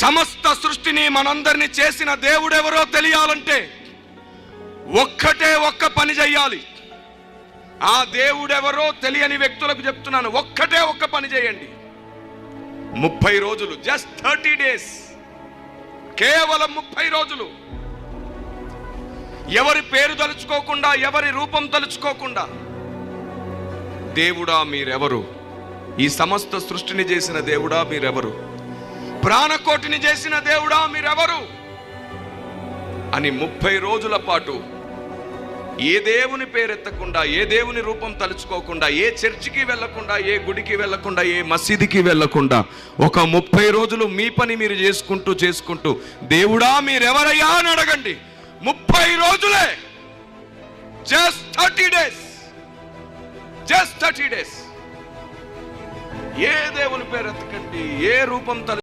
సమస్త సృష్టిని మనందరినీ చేసిన దేవుడెవరో తెలియాలంటే ఒక్క పని చెయ్యాలి. ఆ దేవుడెవరో తెలియని వ్యక్తులకు చెప్తున్నాను, ఒక్క పని చేయండి. 30 రోజులు, జస్ట్ 30 days, కేవలం 30 రోజులు. ఎవరి పేరు తలుచుకోకుండా, ఎవరి రూపం తలుచుకోకుండా, దేవుడా మీరెవరు, ఈ సమస్త సృష్టిని చేసిన దేవుడా మీరెవరు, ప్రాణకోటిని చేసిన దేవుడా మీరెవరు అని 30 రోజుల పాటు ఏ దేవుని పేరెత్తకుండా, ఏ దేవుని రూపం తలుచుకోకుండా, ఏ చర్చికి వెళ్లకుండా, ఏ గుడికి వెళ్లకుండా, ఏ మసీదుకి వెళ్లకుండా ఒక 30 రోజులు మీ పని మీరు చేసుకుంటూ దేవుడా మీరెవరయ్యా అని అడగండి. 30 రోజులే, జస్ట్ 30 days, జస్ట్ 30 days. ఏ దేవుని పేరెత్తకండి, ఏ రూపం